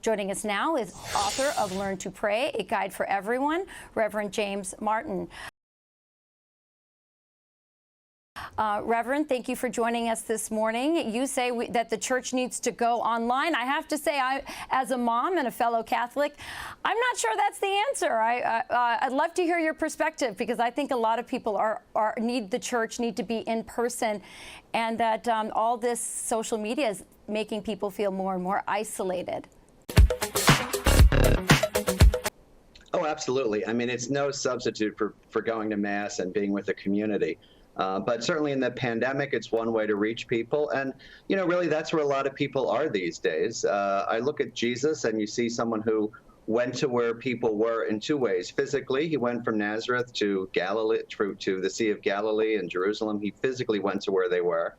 Joining us now is author of Learn to Pray, A Guide for Everyone, Reverend James Martin. Reverend, thank you for joining us this morning. You say that the church needs to go online. I have to say, as a mom and a fellow Catholic, I'm not sure that's the answer. I'd love to hear your perspective, because I think a lot of people need the church, need to be in person, and that all this social media is making people feel more and more isolated. Oh, absolutely. I mean, it's no substitute for going to Mass and being with the community. But certainly in the pandemic, it's one way to reach people. And, you know, really that's where a lot of people are these days. I look at Jesus and you see someone who went to where people were in two ways. Physically, he went from Nazareth to Galilee, to the Sea of Galilee and Jerusalem. He physically went to where they were.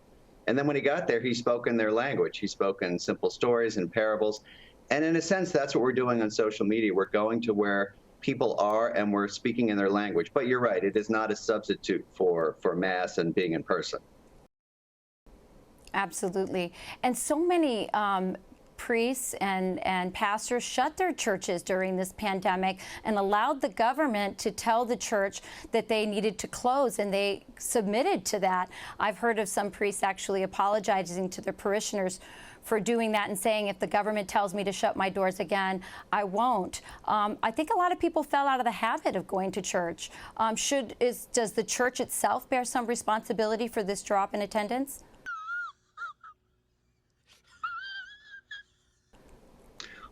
And then when he got there, he spoke in their language. He spoke in simple stories and parables. And in a sense, that's what we're doing on social media. We're going to where people are, and we're speaking in their language. But you're right, it is not a substitute for Mass and being in person. Absolutely. And so many priests and pastors shut their churches during this pandemic and allowed the government to tell the church that they needed to close, and they submitted to that. I've heard of some priests actually apologizing to their parishioners for doing that and saying, if the government tells me to shut my doors again, I won't. I think a lot of people fell out of the habit of going to church. Does the church itself bear some responsibility for this drop in attendance?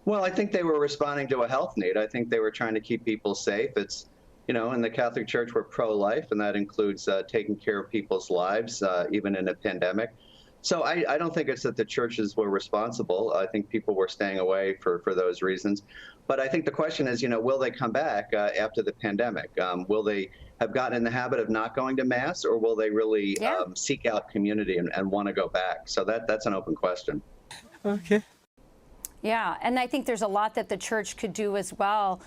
Well, I think they were responding to a health need. I think they were trying to keep people safe. It's, you know, in the Catholic Church, we're pro-life, and that includes taking care of people's lives, even in a pandemic. So I don't think it's that the churches were responsible. I think people were staying away for those reasons. But I think the question is, you know, will they come back after the pandemic? Will they have gotten in the habit of not going to Mass, or will they really seek out community and want to go back? So that's an open question. Okay. Yeah, and I think there's a lot that the church could do as well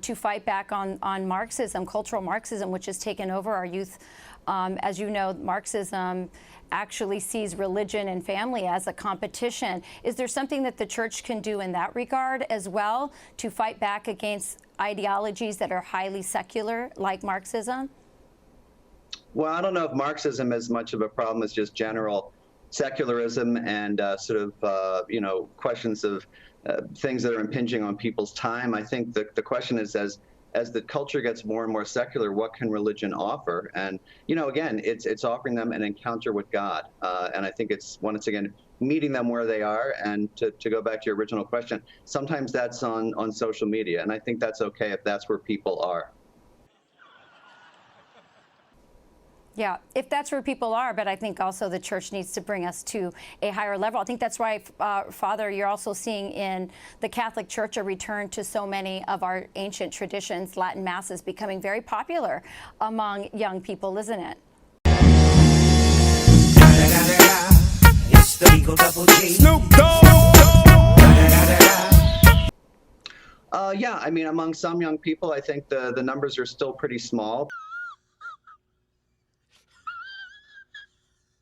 to fight back on Marxism, cultural Marxism, which has taken over our youth. As you know, Marxism actually sees religion and family as a competition. Is there something that the church can do in that regard as well to fight back against ideologies that are highly secular, like Marxism? Well, I don't know if Marxism is much of a problem as just general secularism and you know, questions of things that are impinging on people's time. I think the question is, as the culture gets more and more secular, what can religion offer? And, you know, again, it's offering them an encounter with God. And I think it's, once again, meeting them where they are. And to go back to your original question, sometimes that's on social media. And I think that's okay if that's where people are. Yeah, if that's where people are, but I think also the church needs to bring us to a higher level. I think that's why, Father, you're also seeing in the Catholic Church a return to so many of our ancient traditions, Latin Masses becoming very popular among young people, isn't it? Snoop Dogg. Yeah, I mean, among some young people, I think the numbers are still pretty small.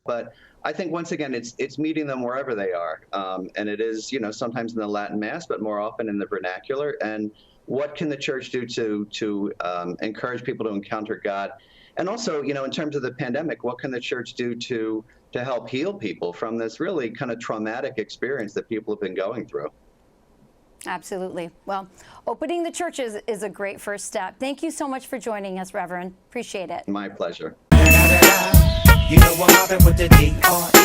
But I think, once again, it's meeting them wherever they are. And it is, you know, sometimes in the Latin Mass, but more often in the vernacular. And what can the church do to encourage people to encounter God? And also, you know, in terms of the pandemic, what can the church do to help heal people from this really kind of traumatic experience that people have been going through? Absolutely. Well, opening the churches is a great first step. Thank you so much for joining us, Reverend. Appreciate it. My pleasure. You know I'm mobbing with the D.R.